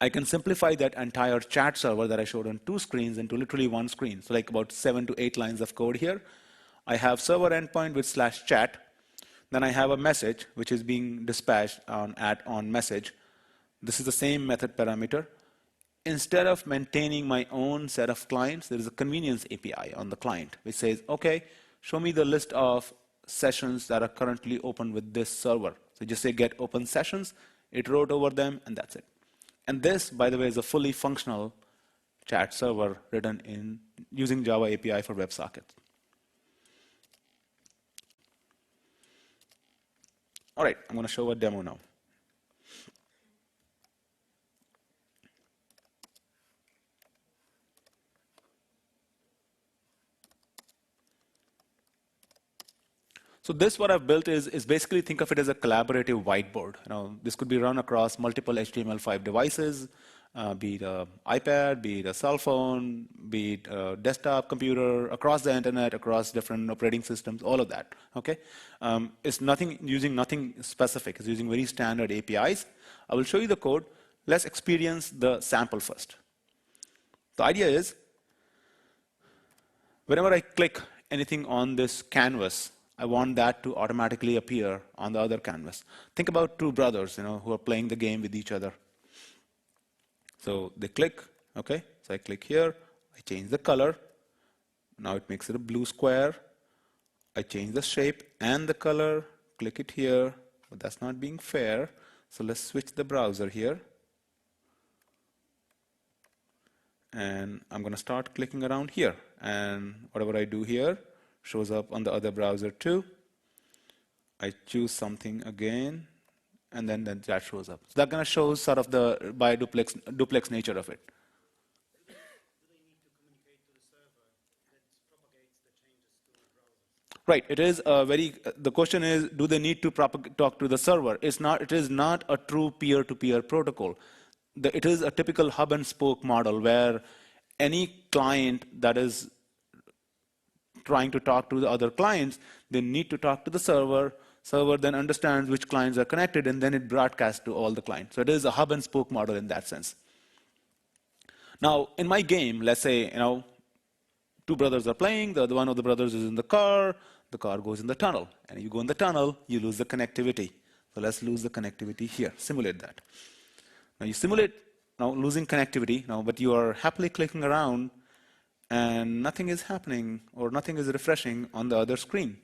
I can simplify that entire chat server that I showed on 2 screens into literally 1 screen. So like about 7 to 8 lines of code here. I have server endpoint with /chat. Then I have a message which is being dispatched on message. This is the same method parameter. Instead of maintaining my own set of clients, there is a convenience API on the client which says, okay, show me the list of sessions that are currently open with this server. So just say get open sessions, iterate over them, and that's it. And this, by the way, is a fully functional chat server written in using Java API for WebSockets. All right, I'm going to show a demo now. So this what I've built is basically think of it as a collaborative whiteboard. This could be run across multiple HTML5 devices, be it an iPad, be it a cell phone, be it a desktop computer, across the internet, across different operating systems, all of that. Okay, it's using nothing specific. It's using very standard APIs. I will show you the code. Let's experience the sample first. The idea is, whenever I click anything on this canvas, I want that to automatically appear on the other canvas. Think about 2 brothers, who are playing the game with each other. So they click, okay? So I click here, I change the color. Now it makes it a blue square. I change the shape and the color, click it here, but that's not being fair. So let's switch the browser here. And I'm going to start clicking around here. And whatever I do here shows up on the other browser too. I choose something again, and then that shows up. So that kind of shows sort of the duplex nature of it. Do they need to communicate to the server that propagates the changes to the browser? Right. It is the question is, do they need to talk to the server? It is not a true peer-to-peer protocol. It is a typical hub and spoke model where any client that is trying to talk to the other clients, they need to talk to the server. Server then understands which clients are connected, and then it broadcasts to all the clients. So it is a hub and spoke model in that sense. Now, in my game, let's say 2 brothers are playing. One of the brothers is in the car goes in the tunnel. And you go in the tunnel, you lose the connectivity. So let's lose the connectivity here. Simulate that. Now you simulate losing connectivity, but you are happily clicking around, and nothing is happening or nothing is refreshing on the other screen.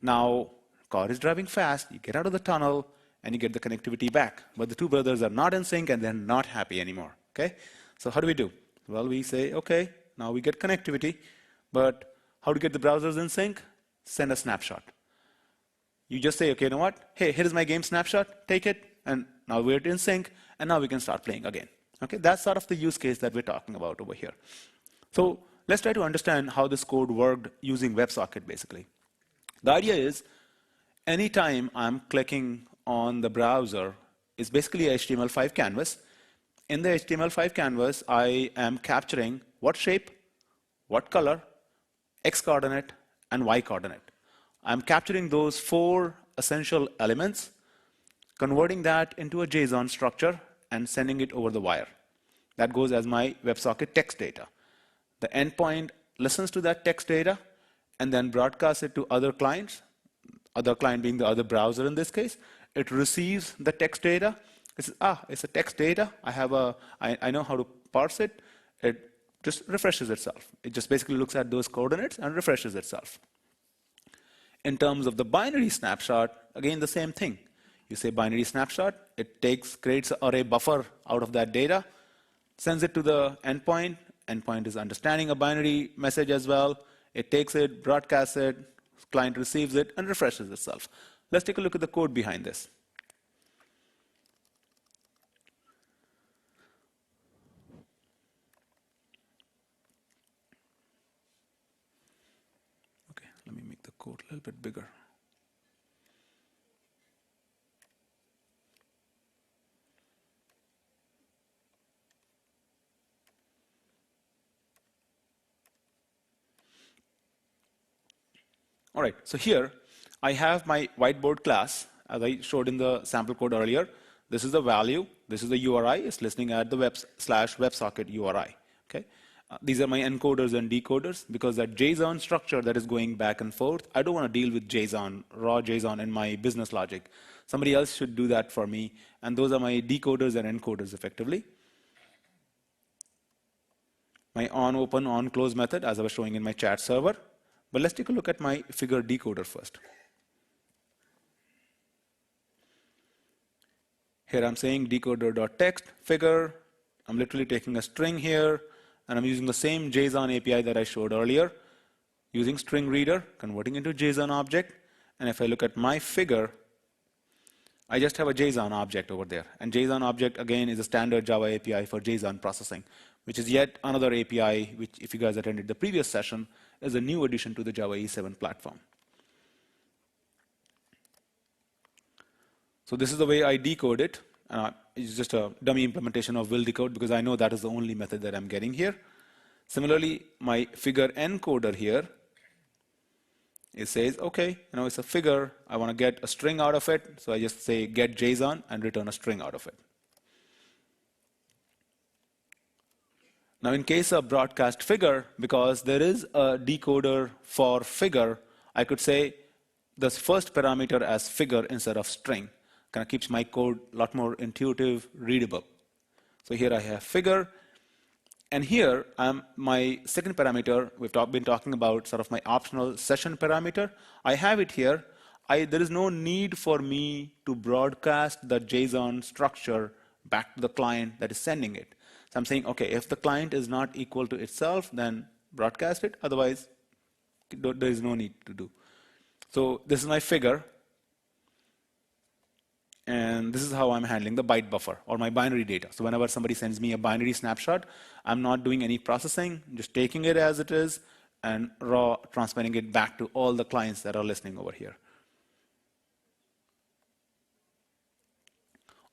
Now, car is driving fast, you get out of the tunnel, and you get the connectivity back. But the 2 brothers are not in sync, and they're not happy anymore. Okay? So how do we do? Well, we say, okay, now we get connectivity, but how to get the browsers in sync? Send a snapshot. You just say, okay, you know what? Hey, here is my game snapshot, take it, and now we're in sync, and now we can start playing again. Okay? That's sort of the use case that we're talking about over here. So let's try to understand how this code worked using WebSocket, basically. The idea is, anytime I'm clicking on the browser, it's basically a HTML5 canvas. In the HTML5 canvas, I am capturing what shape, what color, X coordinate, and Y coordinate. I'm capturing those 4 essential elements, converting that into a JSON structure, and sending it over the wire. That goes as my WebSocket text data. The endpoint listens to that text data and then broadcasts it to other clients, other client being the other browser in this case. It receives the text data. It says, it's a text data. I know how to parse it. It just refreshes itself. It just basically looks at those coordinates and refreshes itself. In terms of the binary snapshot, again, the same thing. You say binary snapshot. It creates an array buffer out of that data, sends it to the endpoint. Endpoint is understanding a binary message as well. It takes it, broadcasts it, client receives it, and refreshes itself. Let's take a look at the code behind this. Okay, let me make the code a little bit bigger. All right, so here I have my whiteboard class, as I showed in the sample code earlier. This is the value, this is the URI, it's listening at the /WebSocket URI. Okay? These are my encoders and decoders, because that JSON structure that is going back and forth, I don't want to deal with JSON, raw JSON in my business logic. Somebody else should do that for me, and those are my decoders and encoders effectively. My on-open, on-close method, as I was showing in my chat server. But let's take a look at my figure decoder first. Here I'm saying decoder.text figure. I'm literally taking a string here, and I'm using the same JSON API that I showed earlier, using string reader, converting into JSON object. And if I look at my figure, I just have a JSON object over there. And JSON object, again, is a standard Java API for JSON processing, which is yet another API, which, if you guys attended the previous session, is a new addition to the Java E7 platform. So this is the way I decode it. It's just a dummy implementation of will decode, because I know that is the only method that I'm getting here. Similarly, my figure encoder here, it says, okay, it's a figure. I want to get a string out of it. So I just say get JSON and return a string out of it. Now, in case of broadcast figure, because there is a decoder for figure, I could say the first parameter as figure instead of string. Kind of keeps my code a lot more intuitive, readable. So here I have figure. And here, my second parameter, we've been talking about sort of my optional session parameter. I have it here. There is no need for me to broadcast the JSON structure back to the client that is sending it. So I'm saying, okay, if the client is not equal to itself, then broadcast it. Otherwise, there is no need to do. So this is my figure. And this is how I'm handling the byte buffer or my binary data. So whenever somebody sends me a binary snapshot, I'm not doing any processing, just taking it as it is and raw transmitting it back to all the clients that are listening over here.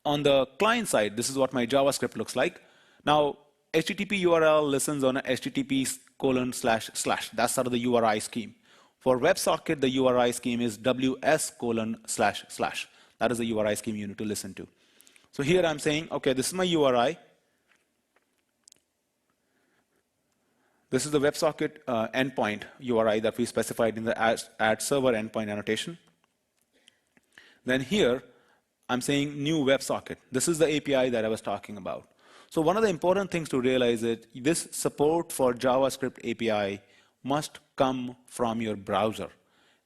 On the client side, this is what my JavaScript looks like. Now, HTTP URL listens on a http://. That's sort of the URI scheme. For WebSocket, the URI scheme is ws://. That is the URI scheme you need to listen to. So here I'm saying, okay, this is my URI. This is the WebSocket endpoint URI that we specified in the add server endpoint annotation. Then here, I'm saying new WebSocket. This is the API that I was talking about. So one of the important things to realize is this support for JavaScript API must come from your browser.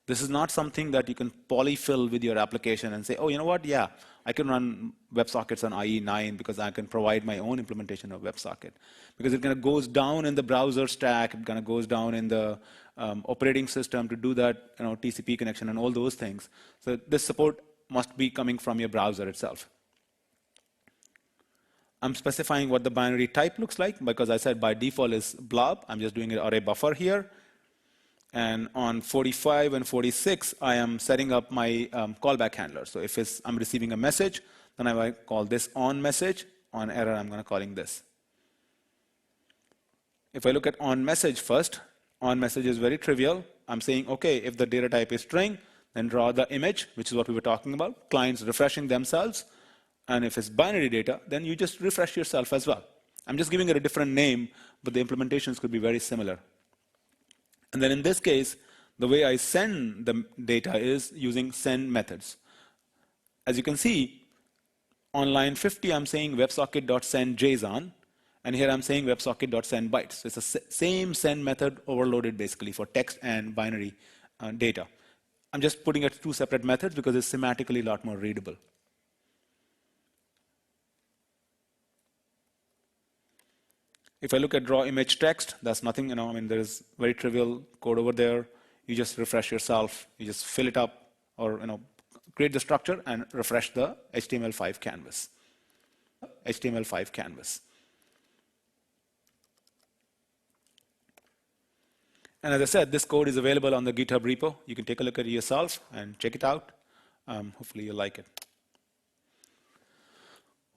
This is not something that you can polyfill with your application and say, oh, you know what? Yeah, I can run WebSockets on IE9 because I can provide my own implementation of WebSocket. Because it kind of goes down in the browser stack, it kind of goes down in the operating system to do that TCP connection and all those things. So this support must be coming from your browser itself. I'm specifying what the binary type looks like because I said by default is blob. I'm just doing an array buffer here. And on 45 and 46, I am setting up my callback handler. So if I'm receiving a message, then I will call this on message. On error, I'm going to calling this. If I look at on message first, on message is very trivial. I'm saying, okay, if the data type is string, then draw the image, which is what we were talking about, clients refreshing themselves. And if it's binary data, then you just refresh yourself as well. I'm just giving it a different name, but the implementations could be very similar. And then in this case, the way I send the data is using send methods. As you can see, on line 50, I'm saying WebSocket.send JSON, and here I'm saying WebSocket.send bytes. So it's the same send method overloaded basically for text and binary data. I'm just putting it two separate methods because it's semantically a lot more readable. If I look at draw image text, that's nothing, I mean, there's very trivial code over there. You just refresh yourself, you just fill it up, or create the structure and refresh the HTML5 canvas. HTML5 canvas. And as I said, this code is available on the GitHub repo. You can take a look at it yourself and check it out. Hopefully you'll like it.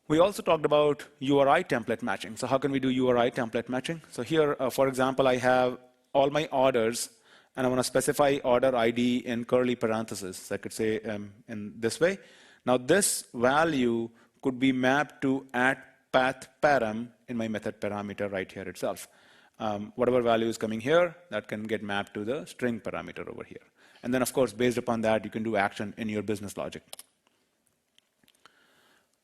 We also talked about URI template matching. So how can we do URI template matching? So here, for example, I have all my orders, and I want to specify order ID in curly parentheses. So I could say in this way. Now this value could be mapped to @path param in my method parameter right here itself. Whatever value is coming here, that can get mapped to the string parameter over here. And then, of course, based upon that, you can do action in your business logic.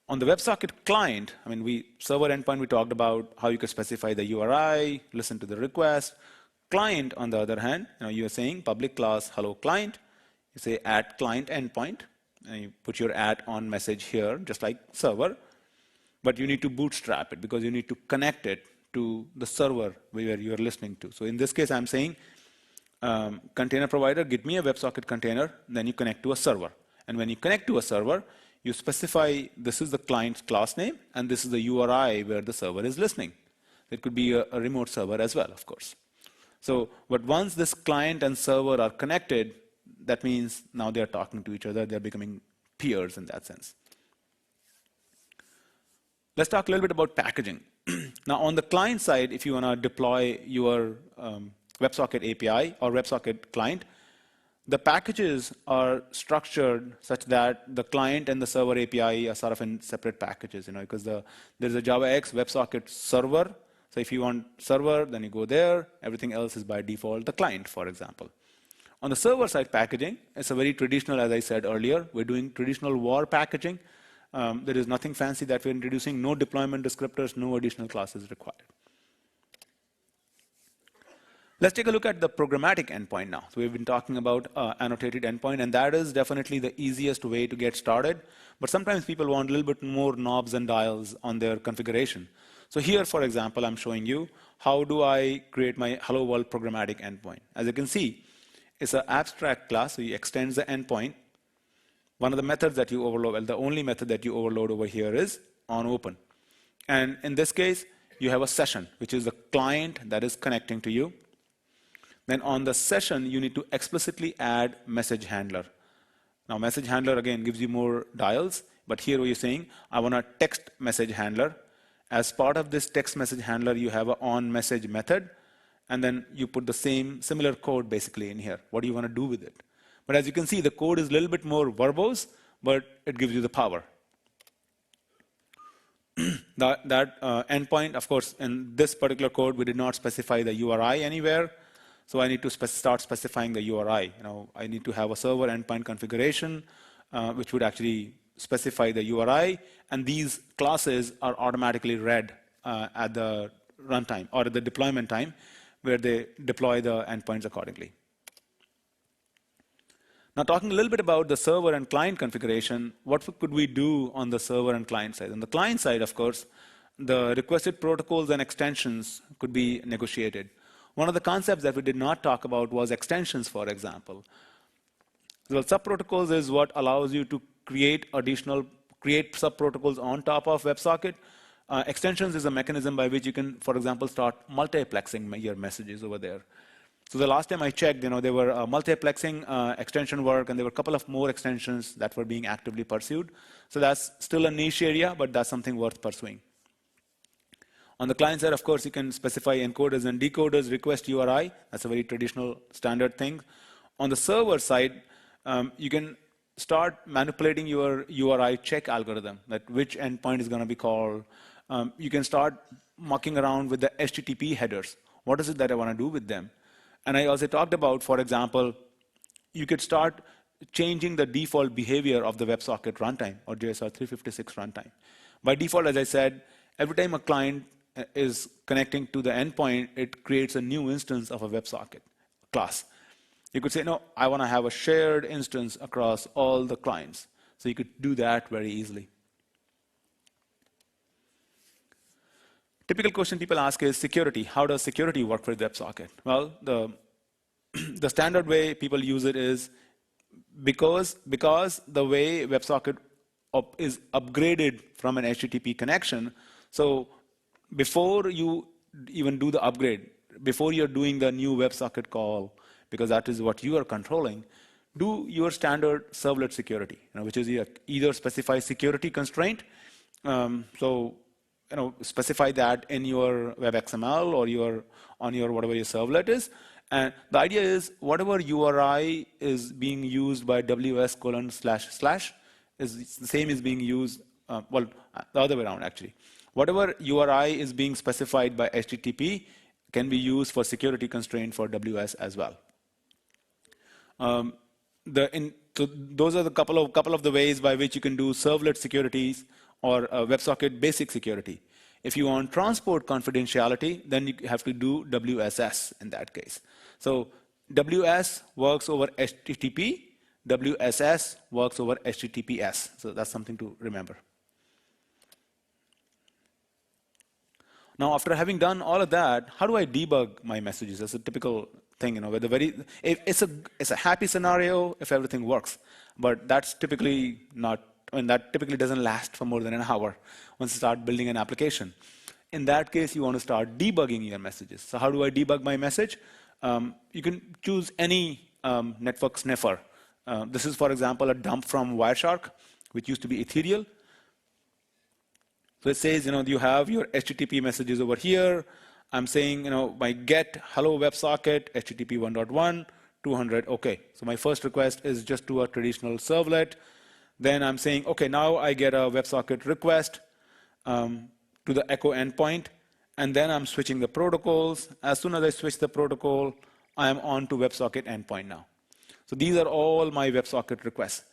On the WebSocket client, I mean, server endpoint, we talked about how you can specify the URI, listen to the request. Client, on the other hand, you're saying public class hello client. You say @client endpoint, and you put your @on message here, just like server. But you need to bootstrap it because you need to connect it to the server where you're listening to. So in this case, I'm saying container provider, get me a WebSocket container, then you connect to a server. And when you connect to a server, you specify this is the client's class name, and this is the URI where the server is listening. It could be a remote server as well, of course. So, but once this client and server are connected, that means now they are talking to each other. They're becoming peers in that sense. Let's talk a little bit about packaging. Now, on the client side, if you want to deploy your WebSocket API or WebSocket client, the packages are structured such that the client and the server API are sort of in separate packages, because there's a JavaX WebSocket server. So if you want server, then you go there. Everything else is by default the client, for example. On the server side packaging, it's a very traditional, as I said earlier, we're doing traditional war packaging. There is nothing fancy that we're introducing, no deployment descriptors, no additional classes required. Let's take a look at the programmatic endpoint now. So we've been talking about annotated endpoint, and that is definitely the easiest way to get started. But sometimes people want a little bit more knobs and dials on their configuration. So here, for example, I'm showing you how do I create my Hello World programmatic endpoint. As you can see, it's an abstract class, so it extends the endpoint. One of the methods that you overload, well, the only method that you overload over here is onOpen. And in this case, you have a session, which is the client that is connecting to you. Then on the session, you need to explicitly add message handler. Now, message handler, again, gives you more dials. But here you're saying, I want a text message handler. As part of this text message handler, you have an onMessage method. And then you put the similar code basically in here. What do you want to do with it? But as you can see, the code is a little bit more verbose, but it gives you the power. that endpoint, of course, in this particular code, we did not specify the URI anywhere. So I need to start specifying the URI. I need to have a server endpoint configuration, which would actually specify the URI. And these classes are automatically read at the runtime or at the deployment time, where they deploy the endpoints accordingly. Now, talking a little bit about the server and client configuration, what could we do on the server and client side? On the client side, of course, the requested protocols and extensions could be negotiated. One of the concepts that we did not talk about was extensions, for example. Well, subprotocols is what allows you to create subprotocols on top of WebSocket. Extensions is a mechanism by which you can, for example, start multiplexing your messages over there. So the last time I checked, there were multiplexing extension work, and there were a couple of more extensions that were being actively pursued. So that's still a niche area, but that's something worth pursuing. On the client side, of course, you can specify encoders and decoders, request URI. That's a very traditional standard thing. On the server side, you can start manipulating your URI check algorithm, that which endpoint is going to be called. You can start mucking around with the HTTP headers. What is it that I want to do with them? And I also talked about, for example, you could start changing the default behavior of the WebSocket runtime or JSR 356 runtime. By default, as I said, every time a client is connecting to the endpoint, it creates a new instance of a WebSocket class. You could say, no, I want to have a shared instance across all the clients. So you could do that very easily. Typical question people ask is security. How does security work with WebSocket? Well, the standard way people use it is because the way WebSocket is upgraded from an HTTP connection. So before you even do the upgrade, before you're doing the new WebSocket call, because that is what you are controlling, do your standard servlet security, which is either specify security constraint. Specify that in your web XML or on your whatever your servlet is. And the idea is whatever URI is being used by ws:// is the same is being used, the other way around actually. Whatever URI is being specified by HTTP can be used for security constraint for WS as well. So those are the couple of the ways by which you can do servlet securities or WebSocket basic security. If you want transport confidentiality, then you have to do WSS in that case. So WS works over HTTP, WSS works over HTTPS. So that's something to remember. Now, after having done all of that, how do I debug my messages? That's a typical thing, where it's a happy scenario if everything works, but that's typically not. That typically doesn't last for more than an hour once you start building an application. In that case, you want to start debugging your messages. So how do I debug my message? You can choose any network sniffer. This is, for example, a dump from Wireshark, which used to be Ethereal. So it says, you have your HTTP messages over here. I'm saying, my get hello WebSocket, HTTP 1.1, 200, okay. So my first request is just to a traditional servlet. Then I'm saying, okay, now I get a WebSocket request to the echo endpoint, and then I'm switching the protocols. As soon as I switch the protocol, I am on to WebSocket endpoint now. So these are all my WebSocket requests.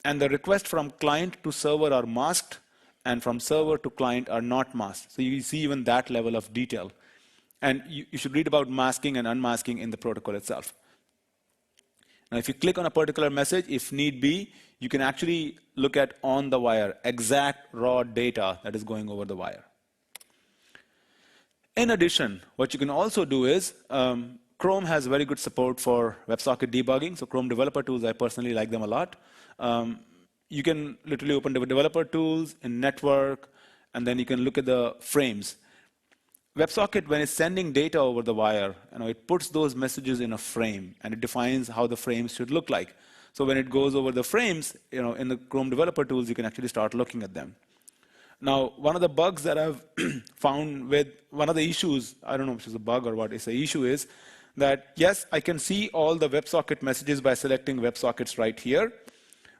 And the requests from client to server are masked, and from server to client are not masked. So you see even that level of detail. And you should read about masking and unmasking in the protocol itself. Now, if you click on a particular message, if need be, you can actually look at on the wire, exact raw data that is going over the wire. In addition, what you can also do is, Chrome has very good support for WebSocket debugging. So Chrome developer tools, I personally like them a lot. You can literally open the developer tools in network, and then you can look at the frames. WebSocket, when it's sending data over the wire, it puts those messages in a frame, and it defines how the frames should look like. So when it goes over the frames, in the Chrome developer tools, you can actually start looking at them. Now, one of the bugs that I've found with one of the issues, I don't know if it's a bug or what, it's an issue is that, yes, I can see all the WebSocket messages by selecting WebSockets right here,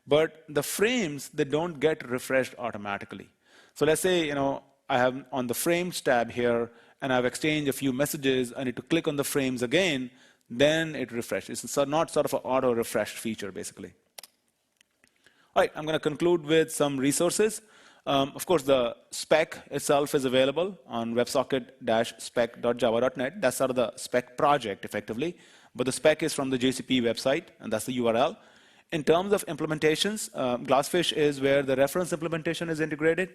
but the frames, they don't get refreshed automatically. So let's say, I have on the frames tab here, and I've exchanged a few messages. I need to click on the frames again, then it refreshes. It's not sort of an auto refresh feature, basically. All right, I'm going to conclude with some resources. Of course, the spec itself is available on websocket-spec.java.net. That's sort of the spec project, effectively. But the spec is from the JCP website, and that's the URL. In terms of implementations, Glassfish is where the reference implementation is integrated.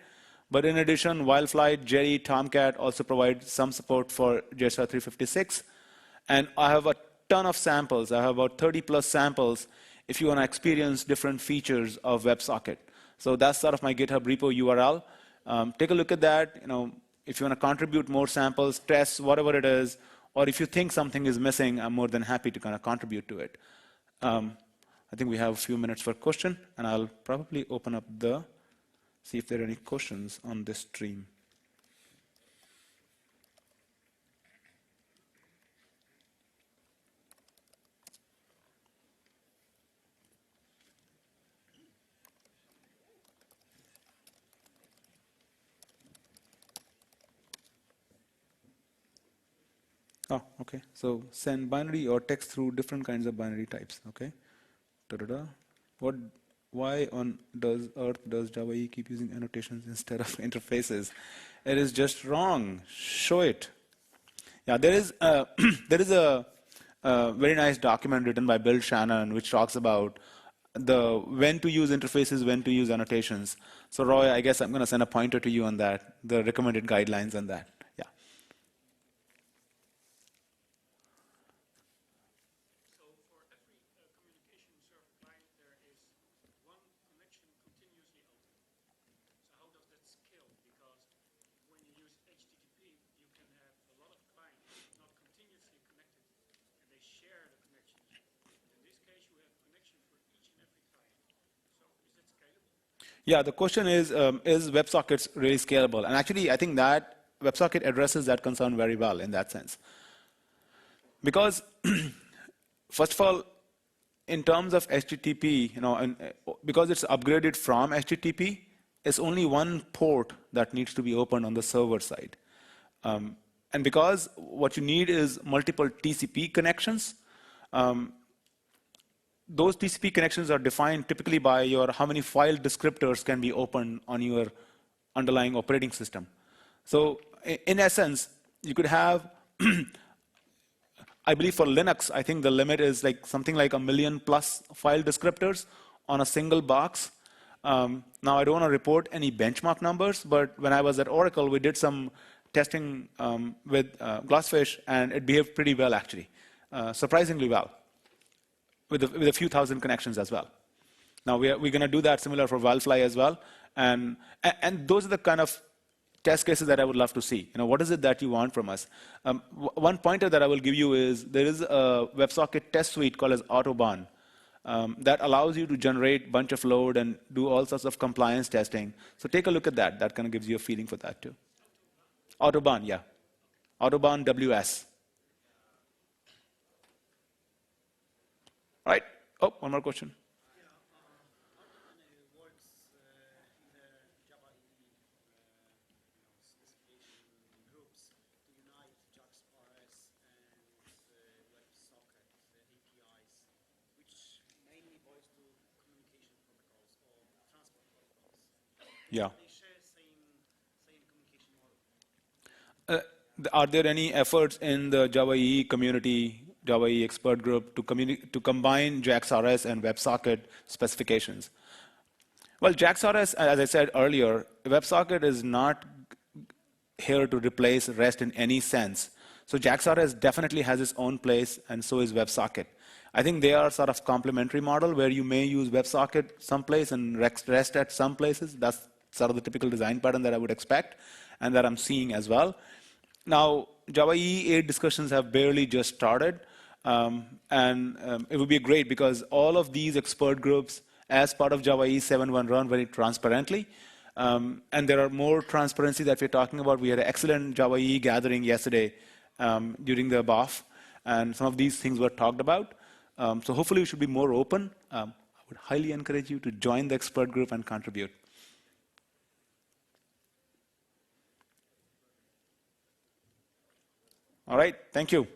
But in addition, Wildfly, Jerry, Tomcat also provide some support for JSR 356. And I have a ton of samples. I have about 30 plus samples if you want to experience different features of WebSocket. So that's sort of my GitHub repo URL. Take a look at that. If you want to contribute more samples, tests, whatever it is, or if you think something is missing, I'm more than happy to kind of contribute to it. I think we have a few minutes for question, and I'll probably open up see if there are any questions on this stream. Oh, okay. So send binary or text through different kinds of binary types. Okay. Da-da-da. Why on does Java EE keep using annotations instead of interfaces? It is just wrong. Show it. Yeah, there is a very nice document written by Bill Shannon which talks about when to use interfaces, when to use annotations. So Roy, I guess I'm going to send a pointer to you on that, the recommended guidelines on that. Yeah. Yeah, the question is WebSockets really scalable? And actually, I think that WebSocket addresses that concern very well in that sense. Because, first of all, in terms of HTTP, because it's upgraded from HTTP, it's only one port that needs to be opened on the server side. And because what you need is multiple TCP connections, those TCP connections are defined typically by how many file descriptors can be opened on your underlying operating system. So in essence, you could have, I believe for Linux, I think the limit is like something like 1 million plus file descriptors on a single box. Now, I don't want to report any benchmark numbers, but when I was at Oracle, we did some testing with Glassfish, and it behaved pretty well, actually, surprisingly well, with a few thousand connections as well. Now, we're going to do that similar for Wildfly as well. And those are the kind of test cases that I would love to see. What is it that you want from us? One pointer that I will give you is there is a WebSocket test suite called as Autobahn that allows you to generate a bunch of load and do all sorts of compliance testing. So take a look at that. That kind of gives you a feeling for that too. Autobahn, yeah. Autobahn WS. All right. Oh, one more question. Yeah. Are there any efforts in the Java EE community, Java EE expert group, to combine JAX-RS and WebSocket specifications? Well, JAX-RS, as I said earlier, WebSocket is not here to replace REST in any sense. So JAX-RS definitely has its own place, and so is WebSocket. I think they are sort of complementary model where you may use WebSocket someplace and REST at some places. That's sort of the typical design pattern that I would expect and that I'm seeing as well. Now, Java EE 8 discussions have barely just started, it would be great because all of these expert groups, as part of Java EE 7.1, run very transparently. And there are more transparency that we're talking about. We had an excellent Java EE gathering yesterday during the BOF, and some of these things were talked about. So hopefully we should be more open. I would highly encourage you to join the expert group and contribute. All right, thank you.